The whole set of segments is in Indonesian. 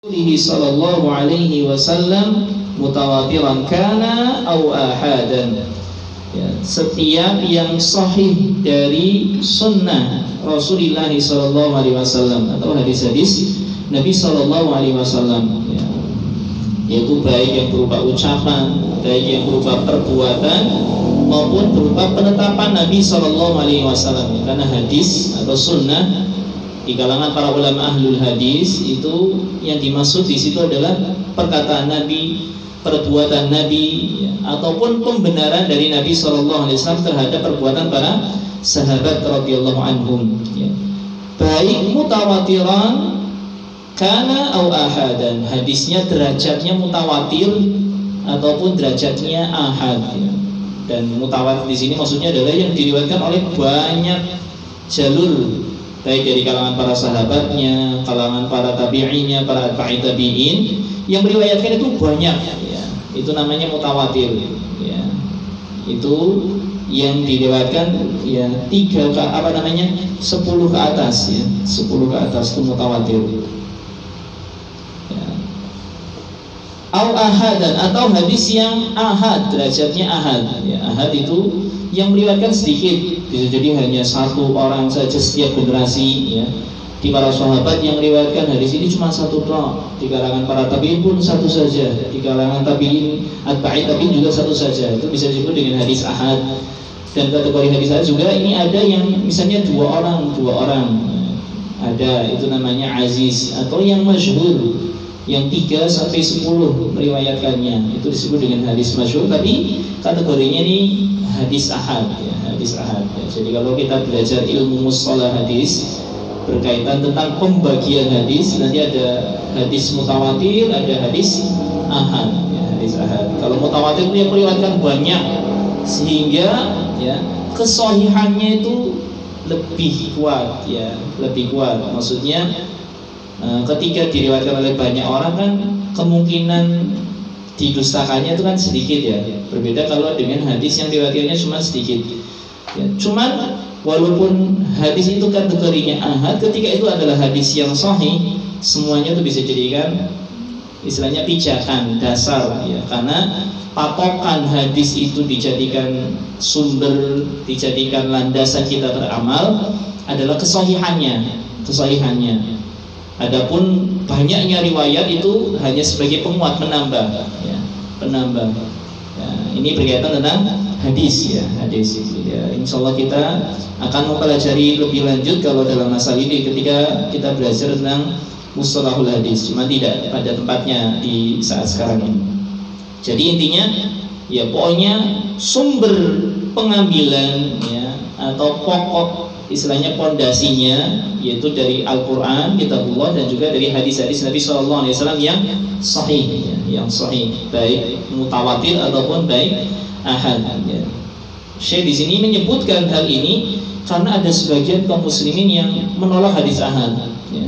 sallallahu alaihi wasallam mutawatiran kana au ahadan. Ya, setiap yang sahih dari sunnah Rasulullah sallallahu alaihi wasallam atau hadis-hadis Nabi sallallahu alaihi wasallam, ya, yaitu baik yang berupa ucapan, baik yang berupa perbuatan maupun berupa penetapan Nabi sallallahu alaihi wasallam. Karena hadis atau sunnah di kalangan para ulama ahlul hadis itu yang dimaksud di situ adalah perkataan Nabi, perbuatan Nabi, ya, ataupun pembenaran dari Nabi SAW terhadap perbuatan para sahabat radhiyallahu anhum, ya. Baik mutawatiran kana au ahadan, hadisnya derajatnya mutawatir ataupun derajatnya ahad, ya. Dan mutawatir di sini maksudnya adalah yang diriwayatkan oleh banyak jalur, baik dari kalangan para sahabatnya, kalangan para tabi'innya, para atba'i tabi'in, yang meriwayatkan itu banyak, ya. Itu namanya mutawatir, ya. Itu yang diriwayatkan, ya, 10 ke atas, ya. 10 ke atas itu mutawatir, ya. Au ahadan, atau hadis yang ahad, derajatnya ahad, ya. Ahad itu yang meriwayatkan sedikit, bisa jadi hanya satu orang saja setiap generasi, ya. Di para sahabat yang meriwayatkan hadis ini cuma satu tok, di kalangan para tabi'in pun satu saja, di kalangan tabi'in atba'i tabi'in juga satu saja. Itu bisa disebut dengan hadis ahad. Dan kategori hadis ahad juga ini ada yang misalnya dua orang ada, itu namanya aziz, atau yang masyhur, yang 3 sampai 10 meriwayatkannya, itu disebut dengan hadis masyhur. Tapi kategorinya ini hadis ahad, ya, hadis ahad, ya. Jadi kalau kita belajar ilmu mustalah hadis berkaitan tentang pembagian hadis, nanti ada hadis mutawatir, ada hadis ahad, ya, hadis ahad. Kalau mutawatir itu yang meriwayatkan banyak sehingga, ya, kesahihannya itu lebih kuat, ya, lebih kuat. Maksudnya ketika diriwayatkan oleh banyak orang kan kemungkinan didustakannya itu kan sedikit, ya. Berbeda kalau dengan hadis yang diriwayatkannya cuma sedikit, ya. Cuman walaupun hadis itu kategorinya ahad, ketika itu adalah hadis yang sahih, semuanya itu bisa jadikan istilahnya pijakan dasar, ya. Karena patokan hadis itu dijadikan sumber, dijadikan landasan kita beramal adalah kesahihannya. Adapun banyaknya riwayat itu hanya sebagai penguat, penambah, ya, penambah. Ya, ini berkaitan tentang hadis, ya, hadis. Ya, insya Allah kita akan mempelajari lebih lanjut kalau dalam masalah ini ketika kita belajar tentang mustalahul hadis, cuma tidak pada tempatnya di saat sekarang ini. Jadi intinya, ya, pokoknya sumber pengambilan, ya, atau pokok istilahnya pondasinya yaitu dari Al-Quran, Kitabullah, dan juga dari hadis-hadis Nabi SAW yang sahih, ya, yang sahih, baik mutawatir ataupun baik ahad, ya. Syekh di sini menyebutkan hal ini karena ada sebagian kaum muslimin yang menolak hadis ahad, ya.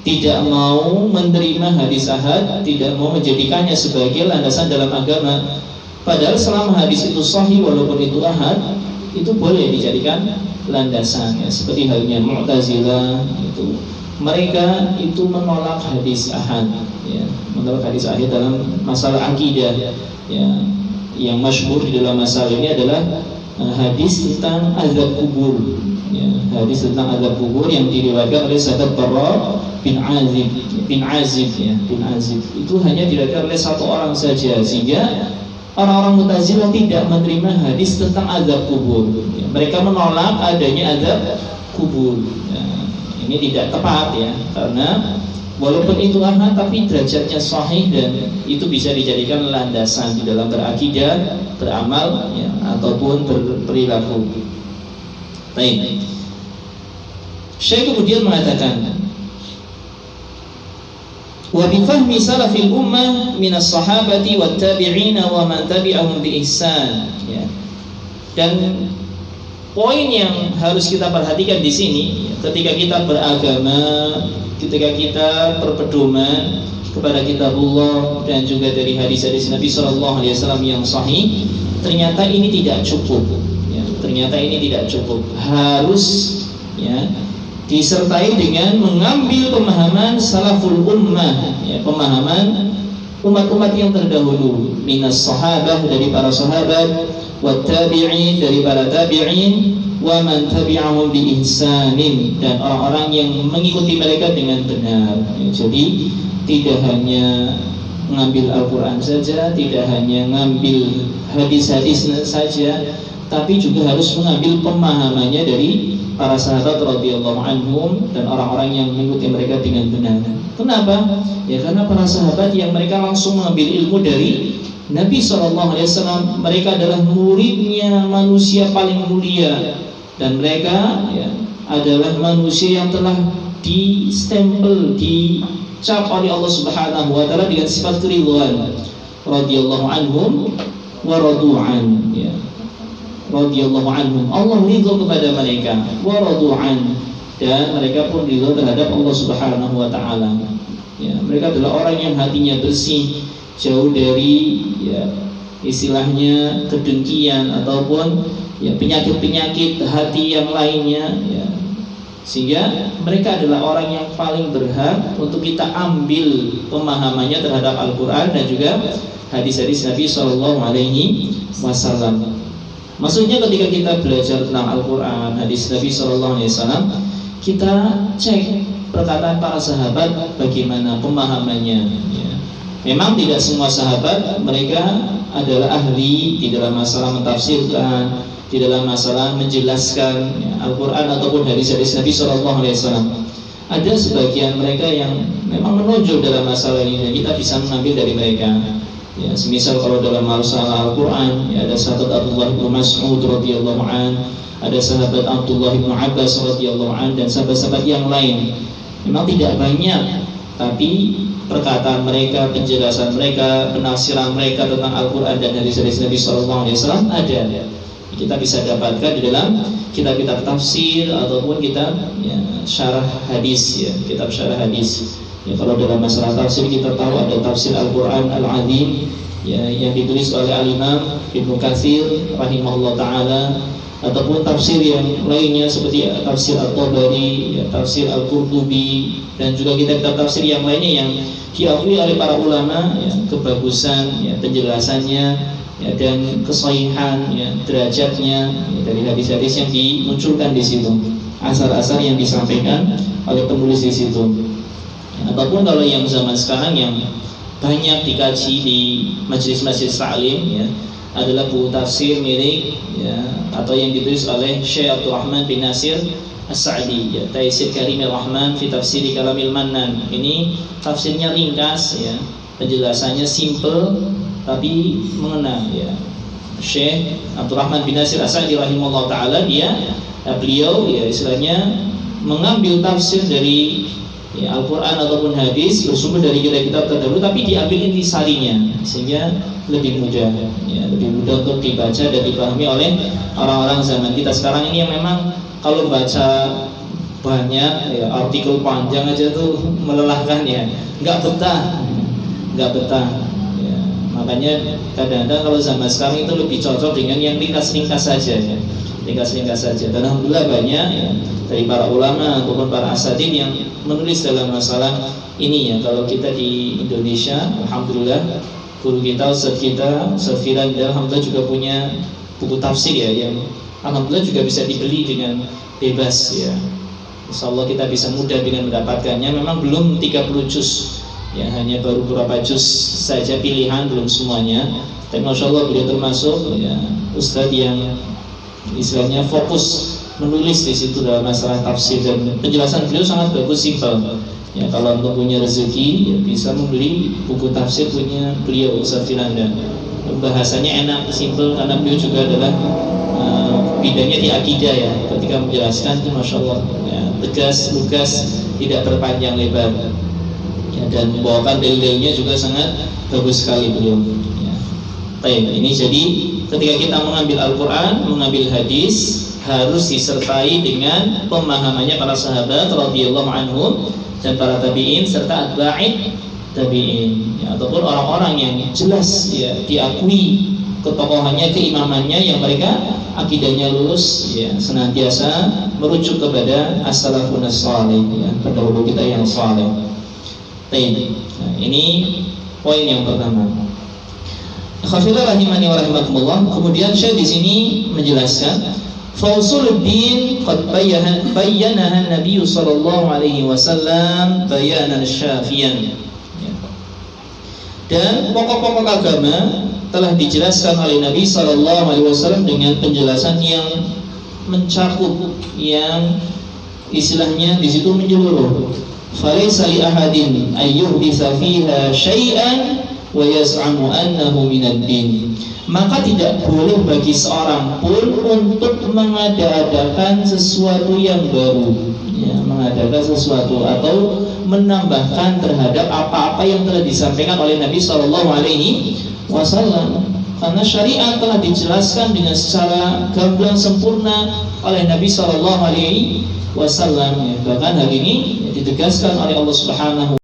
Tidak mau menerima hadis ahad, tidak mau menjadikannya sebagai landasan dalam agama. Padahal selama hadis itu sahih walaupun itu ahad, itu boleh dijadikan landasan, ya. Seperti halnya Mu'tazilah, itu mereka itu menolak hadis ahad, ya, menolak hadis ahad dalam masalah akidah, ya. Yang masyhur di dalam masalah ini adalah hadis tentang azab kubur, ya, hadis tentang azab kubur yang diriwayatkan oleh sahabat Barra bin Azib, ya, bin Azib. Itu hanya diriwayatkan oleh satu orang saja, sehingga orang-orang Mu'tazilah tidak menerima hadis tentang azab kubur, ya. Mereka menolak adanya azab kubur, ya. Ini tidak tepat, ya, karena walaupun itu ahad tapi derajatnya sahih dan itu bisa dijadikan landasan di dalam berakidah, beramal, ya, ataupun berperilaku. Baik. Syekh kemudian mengatakan, wa bi fahmi salafil ummah minas sahabati wat tabi'in wa man tabi'ahum bi ihsan, ya. Dan poin yang harus kita perhatikan di sini, ya, ketika kita beragama, ketika kita berpedoman kepada kitabullah dan juga dari hadis-hadis Nabi SAW yang sahih, ternyata ini tidak cukup, ya. Ternyata ini tidak cukup, harus, ya, disertai dengan mengambil pemahaman salaful ummah, ya, pemahaman umat-umat yang terdahulu, minas sahabah, dari para sahabat, wat tabi'in, dari para tabi'in, wa man tabi'ahum bi ihsanin, dan orang-orang yang mengikuti mereka dengan benar. Ya, jadi tidak hanya mengambil Al-Quran saja, tidak hanya mengambil hadis-hadis saja, tapi juga harus mengambil pemahamannya dari para sahabat radhiyallahu anhum dan orang-orang yang mengikuti mereka dengan benar. Kenapa? Ya karena para sahabat yang mereka langsung mengambil ilmu dari Nabi SAW. Mereka adalah muridnya manusia paling mulia, dan mereka ya, adalah manusia yang telah distempel, dicap oleh Allah Subhanahu wa taala dengan sifat keridhaan. Radhiyallahu anhum wa radu'an, ya. Radhiyallahu anhum, Allah ridha kepada mereka, wa radu'an, dan mereka pun ridha terhadap Allah Subhanahu wa taala. Ya, mereka adalah orang yang hatinya bersih, jauh dari ya, istilahnya kedengkian ataupun ya, penyakit-penyakit hati yang lainnya, ya. Sehingga mereka adalah orang yang paling berhak untuk kita ambil pemahamannya terhadap Al-Quran dan juga hadis-hadis Nabi SAW. Maksudnya ketika kita belajar tentang Al-Quran, hadis Nabi SAW, kita cek perkataan para sahabat bagaimana pemahamannya, ya. Memang tidak semua sahabat mereka adalah ahli di dalam masalah mentafsirkan, di dalam masalah menjelaskan ya, Al-Quran ataupun hadis-hadis Nabi SAW. Ada sebagian mereka yang memang menonjol dalam masalah ini, dan kita bisa mengambil dari mereka. Ya, semisal kalau dalam masalah Al-Quran, ya, ada sahabat Abdullah bin Mas'ud radhiyallahu an, ada sahabat Abdullah bin Abbas radhiyallahu an, dan sahabat-sahabat yang lain. Memang tidak banyak, tapi perkataan mereka, penjelasan mereka, penafsiran mereka tentang Al-Quran dan hadis-hadis Nabi SAW ada. Kita bisa dapatkan di dalam kitab-kitab tafsir ataupun kitab ya, syarah hadis, ya, kitab syarah hadis. Ya, kalau dalam masalah tafsir kita tahu ada tafsir Al-Quran Al-Azim, ya, yang ditulis oleh Al-Imam Ibnu Katsir rahimahullah ta'ala, ataupun tafsir yang lainnya seperti tafsir At-Tabari, ya, tafsir Al-Qurtubi, dan juga kitab-kitab tafsir yang lainnya yang diakui oleh para ulama, ya, kebagusan ya, penjelasannya, ya, dan kesahihan ya, derajatnya ya, dari hadis-hadis yang dimunculkan di situ, asar-asar yang disampaikan oleh penulis di situ. Ataupun kalau yang zaman sekarang yang banyak dikaji di majelis-majelis ta'lim, ya, adalah buku tafsir milik ya, atau yang ditulis oleh Syekh Abdul Rahman bin Nasir As-Sa'di, ya, Taisir Karimir Rahman fi Tafsiri Kalamil Mannan. Ini tafsirnya ringkas, ya, penjelasannya simple tapi mengena, ya. Syekh Abdul Rahman bin Nasir As-Sa'di rahimahullah ta'ala, beliau ya istilahnya mengambil tafsir dari ya, Al-Quran ataupun hadis bersumber dari kitab-kitab terdahulu, tapi diambil intisarinya sehingga lebih mudah, ya, lebih mudah untuk dibaca dan dipahami oleh orang-orang zaman kita sekarang ini yang memang kalau baca banyak ya, artikel panjang aja tuh melelahkan, ya, nggak betah. Ya, makanya kadang-kadang kalau zaman sekarang itu lebih cocok dengan yang ringkas-ringkas saja, ya. Ringkas-ringkas saja. Dan alhamdulillah banyak ya, dari para ulama ataupun para asatidz yang menulis dalam masalah ini, ya. Kalau kita di Indonesia, alhamdulillah guru kita, Ustaz Firanda, alhamdulillah juga punya buku tafsir, ya, yang alhamdulillah juga bisa dibeli dengan bebas, ya. Insyaallah kita bisa mudah dengan mendapatkannya. Memang belum 30 juz, ya, hanya baru beberapa juz saja pilihan, belum semuanya. Tapi Masya Allah beliau termasuk ya, Ustadz yang istilahnya fokus menulis di situ dalam masalah tafsir, dan penjelasan beliau sangat bagus, simpel. Ya, kalau untuk punya rezeki ya, bisa membeli buku tafsir punya beliau Ustaz Firanda. Bahasanya enak, simpel, karena beliau juga adalah bidangnya di akidah, ya. Ketika menjelaskan itu Masya Allah ya, tegas, lugas, tidak berpanjang lebar, ya, dan membawakan dalil-dalilnya juga sangat bagus sekali beliau, ya. Baik, ini jadi ketika kita mengambil Al-Quran, mengambil hadis, harus disertai dengan pemahamannya para sahabat radhiyallahu anhum dan para tabi'in serta atba'in tabi'in, ya, ataupun orang-orang yang jelas ya diakui ketokohannya, keimamannya yang mereka akidahnya lurus, ya, senantiasa merujuk kepada as-salafun as-salih, ya, pendahulu kita yang saleh. Nah, ini poin yang pertama. Khafillah rahimani wa rahimakumullah. Kemudian Syekh di sini menjelaskan Fausuluddin qad bayyanaha Nabi sallallahu alaihi wasallam bayanan syafiyan. Dan pokok-pokok agama telah dijelaskan oleh Nabi sallallahu alaihi wasallam dengan penjelasan yang mencakup, yang istilahnya di situ menyeluruh. Falaysa li ahadin ayyuhditsa fiha syai'an wa yaz'amu annahu minad din. Maka tidak boleh bagi seorang pun untuk mengada-adakan sesuatu yang baru, ya, mengadakan sesuatu atau menambahkan terhadap apa-apa yang telah disampaikan oleh Nabi Shallallahu Alaihi Wasallam. Karena syariat telah dijelaskan dengan secara gamblang sempurna oleh Nabi Shallallahu Alaihi Wasallam. Bahkan hal ini ditegaskan oleh Allah Subhanahu